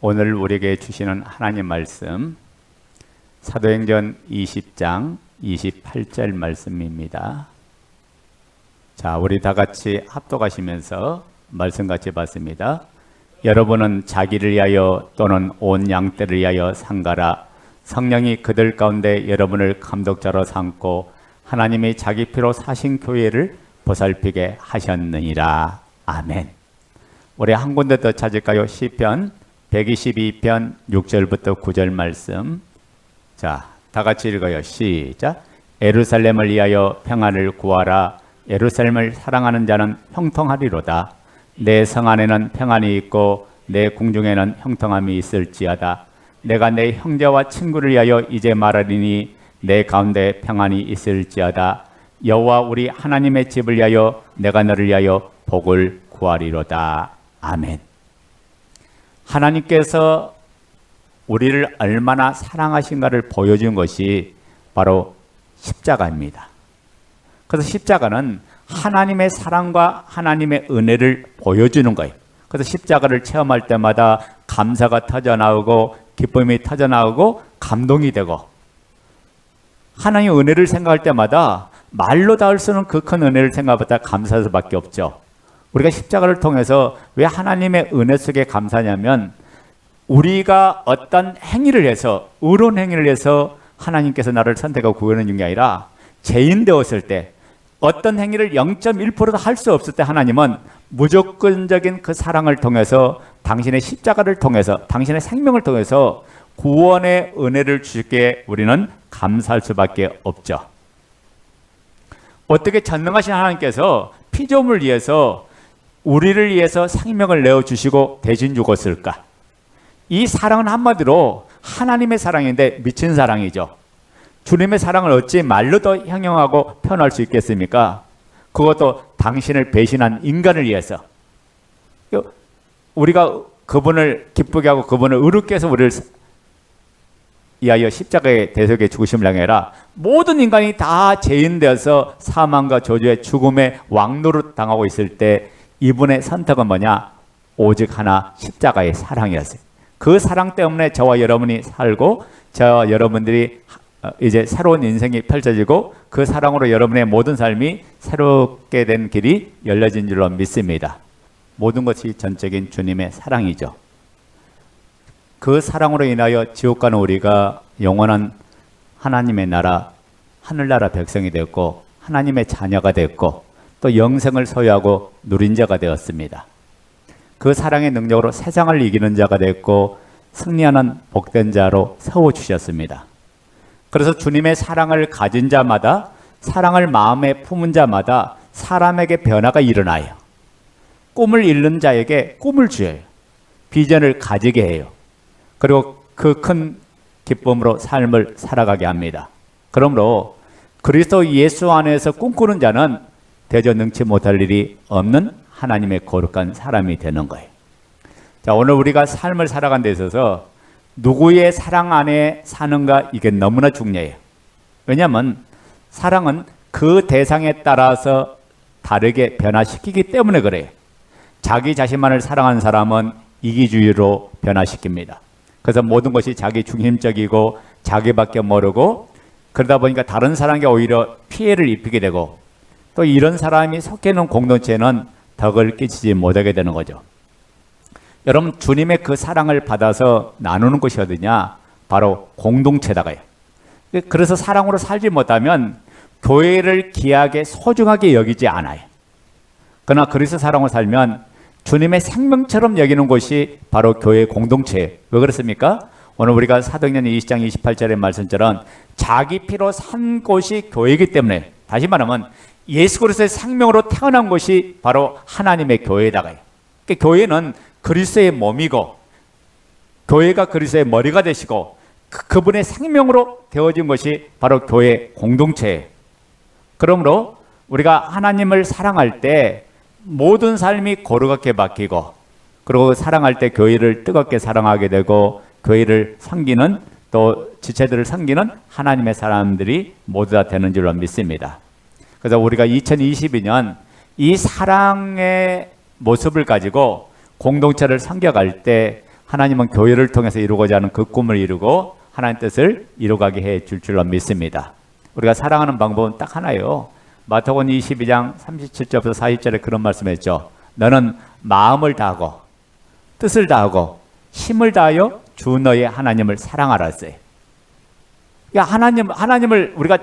오늘 우리에게 주시는 하나님 말씀 사도행전 20장 28절 말씀입니다. 자, 우리 다 같이 합독하시면서 말씀 같이 봤습니다. 여러분은 자기를 위하여 또는 온 양떼를 위하여 상가라. 성령이 그들 가운데 여러분을 감독자로 삼고 하나님이 자기 피로 사신 교회를 보살피게 하셨느니라. 아멘. 우리 한 군데 더 찾을까요? 시편 122편 6절부터 9절 말씀. 자, 다 같이 읽어요. 시작. 예루살렘을 위하여 평안을 구하라. 예루살렘을 사랑하는 자는 형통하리로다. 내 성 안에는 평안이 있고 내 궁중에는 형통함이 있을지어다. 내가 내 형제와 친구를 위하여 이제 말하리니 내 가운데 평안이 있을지어다. 여호와 우리 하나님의 집을 위하여 내가 너를 위하여 복을 구하리로다. 아멘. 하나님께서 우리를 얼마나 사랑하신가를 보여준 것이 바로 십자가입니다. 그래서 십자가는 하나님의 사랑과 하나님의 은혜를 보여주는 거예요. 그래서 십자가를 체험할 때마다 감사가 터져나오고 기쁨이 터져나오고 감동이 되고, 하나님의 은혜를 생각할 때마다 말로 닿을 수 없는 그 큰 은혜를 생각하다 감사할 수밖에 없죠. 우리가 십자가를 통해서 왜 하나님의 은혜 속에 감사냐면, 우리가 어떤 행위를 해서, 의로운 행위를 해서 하나님께서 나를 선택하고 구원해 준 게 아니라, 죄인 되었을 때 어떤 행위를 0.1%도 할 수 없을 때 하나님은 무조건적인 그 사랑을 통해서, 당신의 십자가를 통해서, 당신의 생명을 통해서 구원의 은혜를 주시기에 우리는 감사할 수밖에 없죠. 어떻게 전능하신 하나님께서 피조물을 위해서, 우리를 위해서 생명을 내어주시고 대신 죽었을까? 이 사랑은 한마디로 하나님의 사랑인데 미친 사랑이죠. 주님의 사랑을 어찌 말로 더 형용하고 표현할 수 있겠습니까? 그것도 당신을 배신한 인간을 위해서. 우리가 그분을 기쁘게 하고 그분을 의롭게 해서 우리를 위하여 십자가의 대속의 죽으심을 향해라. 모든 인간이 다 죄인 되어서 사망과 저주의 죽음의 왕노릇 당하고 있을 때 이분의 선택은 뭐냐? 오직 하나, 십자가의 사랑이었어요. 그 사랑 때문에 저와 여러분이 살고, 저와 여러분들이 이제 새로운 인생이 펼쳐지고, 그 사랑으로 여러분의 모든 삶이 새롭게 된 길이 열려진 줄로 믿습니다. 모든 것이 전적인 주님의 사랑이죠. 그 사랑으로 인하여 지옥 가는 우리가 영원한 하나님의 나라, 하늘나라 백성이 되었고, 하나님의 자녀가 되었고, 또 영생을 소유하고 누린 자가 되었습니다. 그 사랑의 능력으로 세상을 이기는 자가 되었고, 승리하는 복된 자로 세워주셨습니다. 그래서 주님의 사랑을 가진 자마다, 사랑을 마음에 품은 자마다 사람에게 변화가 일어나요. 꿈을 잃는 자에게 꿈을 주어요. 비전을 가지게 해요. 그리고 그 큰 기쁨으로 삶을 살아가게 합니다. 그러므로 그리스도 예수 안에서 꿈꾸는 자는 대저 능치 못할 일이 없는 하나님의 거룩한 사람이 되는 거예요. 자, 오늘 우리가 삶을 살아가는 데 있어서 누구의 사랑 안에 사는가, 이게 너무나 중요해요. 왜냐하면 사랑은 그 대상에 따라서 다르게 변화시키기 때문에 그래요. 자기 자신만을 사랑하는 사람은 이기주의로 변화시킵니다. 그래서 모든 것이 자기 중심적이고 자기밖에 모르고, 그러다 보니까 다른 사람에게 오히려 피해를 입히게 되고, 또 이런 사람이 속해 있는 공동체는 덕을 끼치지 못하게 되는 거죠. 여러분, 주님의 그 사랑을 받아서 나누는 것이 어디냐? 바로 공동체다가요. 그래서 사랑으로 살지 못하면 교회를 귀하게 소중하게 여기지 않아요. 그러나 그리스도 사랑으로 살면 주님의 생명처럼 여기는 것이 바로 교회 공동체예요. 왜 그렇습니까? 오늘 우리가 사도행전 20장 28절의 말씀처럼 자기 피로 산 곳이 교회이기 때문에, 다시 말하면 예수 그리스도의 생명으로 태어난 것이 바로 하나님의 교회다가요. 그러니까 교회는 그리스도의 몸이고, 교회가 그리스도의 머리가 되시고, 그분의 생명으로 되어진 것이 바로 교회 공동체예요. 그러므로 우리가 하나님을 사랑할 때 모든 삶이 거룩하게 바뀌고, 그리고 사랑할 때 교회를 뜨겁게 사랑하게 되고, 교회를 섬기는, 또 지체들을 섬기는 하나님의 사람들이 모두 다 되는 줄로 믿습니다. 그래서 우리가 2022년 이 사랑의 모습을 가지고 공동체를 섬겨갈 때 하나님은 교회를 통해서 이루고자 하는 그 꿈을 이루고 하나님 뜻을 이루가게 해 줄 줄로 믿습니다. 우리가 사랑하는 방법은 딱 하나예요. 마태복음 22장 37절부터 40절에 그런 말씀했죠. 너는 마음을 다하고 뜻을 다하고 힘을 다하여 주 너의 하나님을 사랑하라 했어요. 그러니까 하나님을 우리가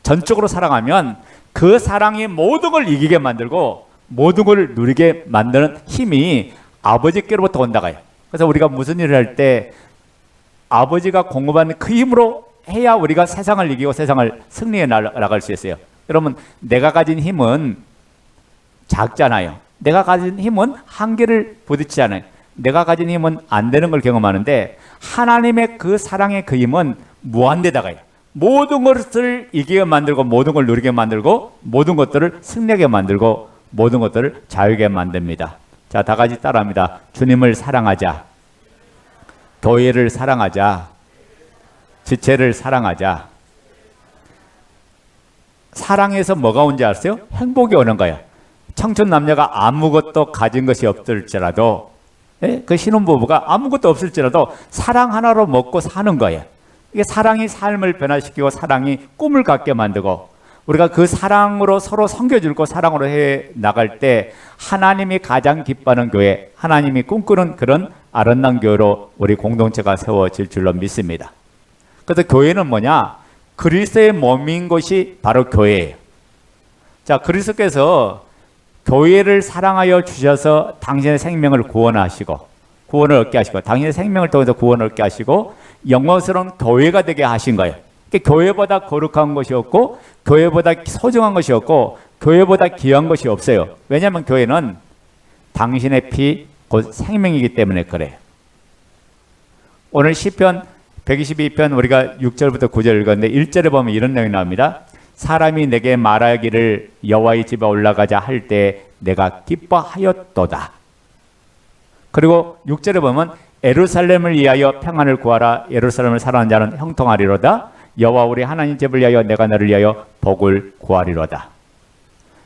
전적으로 사랑하면 그 사랑이 모든 걸 이기게 만들고 모든 걸 누리게 만드는 힘이 아버지께로부터 온다고요. 그래서 우리가 무슨 일을 할 때 아버지가 공급하는 그 힘으로 해야 우리가 세상을 이기고 세상을 승리해 나갈 수 있어요. 여러분, 내가 가진 힘은 작잖아요. 내가 가진 힘은 한계를 부딪히잖아요. 내가 가진 힘은 안 되는 걸 경험하는데 하나님의 그 사랑의 그 힘은 무한대다가요. 모든 것을 이기게 만들고 모든 걸 누리게 만들고 모든 것들을 승리하게 만들고 모든 것들을 자유하게 만듭니다. 자, 다 같이 따라합니다. 주님을 사랑하자. 교회를 사랑하자. 지체를 사랑하자. 사랑에서 뭐가 온지 아세요? 행복이 오는 거예요. 청춘 남녀가 아무것도 가진 것이 없을지라도 그 신혼부부가 아무것도 없을지라도 사랑 하나로 먹고 사는 거예요. 이게 사랑이 삶을 변화시키고 사랑이 꿈을 갖게 만들고 우리가 그 사랑으로 서로 섬겨주고 사랑으로 해 나갈 때 하나님이 가장 기뻐하는 교회, 하나님이 꿈꾸는 그런 아름다운 교회로 우리 공동체가 세워질 줄로 믿습니다. 그래서 교회는 뭐냐? 그리스도의 몸인 것이 바로 교회예요. 자, 그리스도께서 교회를 사랑하여 주셔서 당신의 생명을 구원하시고 구원을 얻게 하시고 당신의 생명을 통해서 구원을 얻게 하시고 영광스러운 교회가 되게 하신 거예요. 그러니까 교회보다 거룩한 것이 없고 교회보다 소중한 것이 없고 교회보다 귀한 것이 없어요. 왜냐하면 교회는 당신의 피, 곧 생명이기 때문에 그래요. 오늘 시편 122편 우리가 6절부터 9절 읽었는데 1절에 보면 이런 내용이 나옵니다. 사람이 내게 말하기를 여호와의 집에 올라가자 할 때 내가 기뻐하였도다. 그리고 6절에 보면 예루살렘을 위하여 평안을 구하라. 예루살렘을 사랑하는 자는 형통하리로다. 여호와 우리 하나님 집을 위하여 내가 너를 위하여 복을 구하리로다.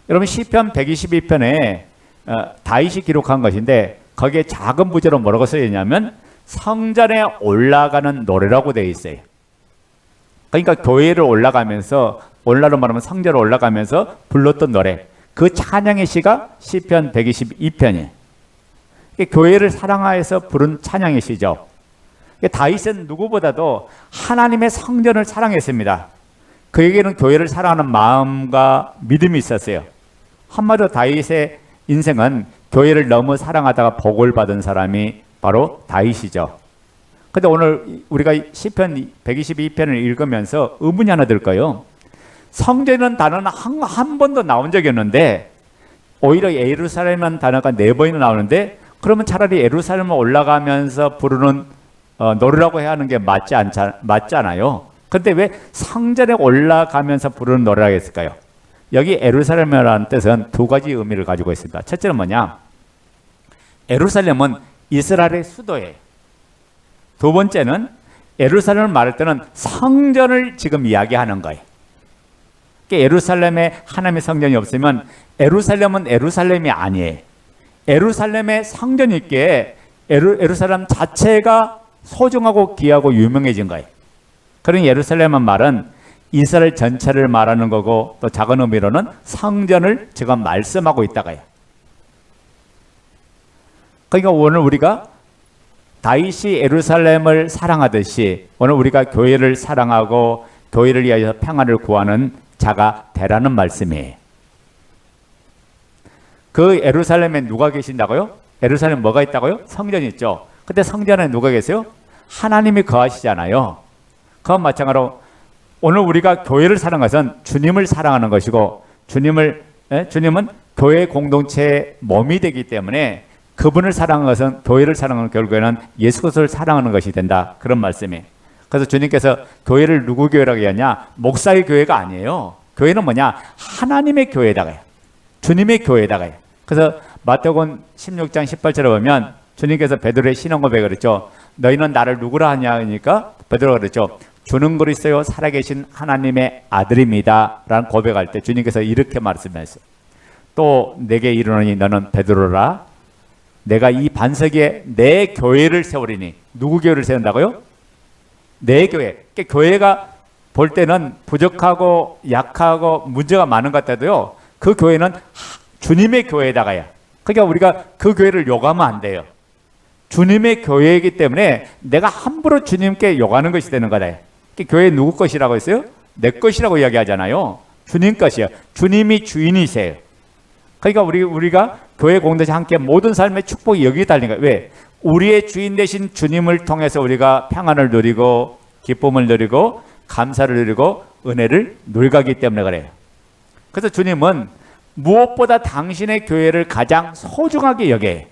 여러분, 시편 122편에 다윗이 기록한 것인데 거기에 작은 부제로 뭐라고 써 있냐면 성전에 올라가는 노래라고 되어 있어요. 그러니까 교회를 올라가면서 오늘날로 말하면 성전에 올라가면서 불렀던 노래, 그 찬양의 시가 시편 122편이에요. 교회를 사랑하여서 부른 찬양의 시죠. 다윗은 누구보다도 하나님의 성전을 사랑했습니다. 그에게는 교회를 사랑하는 마음과 믿음이 있었어요. 한마디로 다윗의 인생은 교회를 너무 사랑하다가 복을 받은 사람이 바로 다윗이죠. 근데 오늘 우리가 시편 122편을 읽으면서 의문이 하나 들 거예요. 성전이라는 단어는 한 번도 나온 적이 없는데 오히려 예루살렘이라는 단어가 4번이나 나오는데 그러면 차라리 예루살렘을 올라가면서 부르는 노래라고 해야 하는 게 맞잖아요. 근데 왜 성전에 올라가면서 부르는 노래라고 했을까요? 여기 예루살렘이라는 뜻은 두 가지 의미를 가지고 있습니다. 첫째는 뭐냐? 예루살렘은 이스라엘의 수도예요. 두 번째는 예루살렘을 말할 때는 성전을 지금 이야기하는 거예요. 예루살렘에 하나님의 성전이 없으면 예루살렘은 예루살렘이 아니에요. 예루살렘에 성전이 있기에 예루살렘 자체가 소중하고 귀하고 유명해진 거예요. 그런 예루살렘은 말은 이스라엘 전체를 말하는 거고 또 작은 의미로는 성전을 지금 말씀하고 있다가요. 그러니까 오늘 우리가 다윗이 예루살렘을 사랑하듯이 오늘 우리가 교회를 사랑하고 교회를 위하여 평안을 구하는 자가 되라는 말씀이에요. 그 예루살렘에 누가 계신다고요? 예루살렘에 뭐가 있다고요? 성전이 있죠. 근데 성전에 누가 계세요? 하나님이 거하시잖아요. 그와 마찬가지로 오늘 우리가 교회를 사랑하는 것은 주님을 사랑하는 것이고 주님은 교회 공동체의 몸이 되기 때문에 그분을 사랑하는 것은 교회를 사랑하는 결국에는 예수 그리스도를 사랑하는 것이 된다. 그런 말씀이에요. 그래서 주님께서 교회를 누구 교회라고 하냐? 목사의 교회가 아니에요. 교회는 뭐냐? 하나님의 교회다가요. 주님의 교회다가요. 그래서 마태복음 16장 18절에 보면 주님께서 베드로의 신앙 고백을 그랬죠. 너희는 나를 누구라 하냐 하니까 베드로가 그랬죠. 주는 그리스도요 살아계신 하나님의 아들입니다. 라는 고백할 때 주님께서 이렇게 말씀하셨어요. 또 내게 이르노니 너는 베드로라. 내가 이 반석에 내 교회를 세우리니. 누구 교회를 세운다고요? 내 교회. 그러니까 교회가 볼 때는 부족하고 약하고 문제가 많은 것 같아도요, 그 교회는 주님의 교회에다가야. 그러니까 우리가 그 교회를 욕하면 안 돼요. 주님의 교회이기 때문에 내가 함부로 주님께 욕하는 것이 되는 거다. 그러니까 교회 누구 것이라고 했어요? 내 것이라고 이야기하잖아요. 주님 것이요. 주님이 주인이세요. 그러니까 우리가 교회 공동체 함께 모든 삶의 축복이 여기에 달린 거예요. 왜? 우리의 주인 되신 주님을 통해서 우리가 평안을 누리고 기쁨을 누리고 감사를 누리고 은혜를 누리기 때문에 그래요. 그래서 주님은 무엇보다 당신의 교회를 가장 소중하게 여겨요.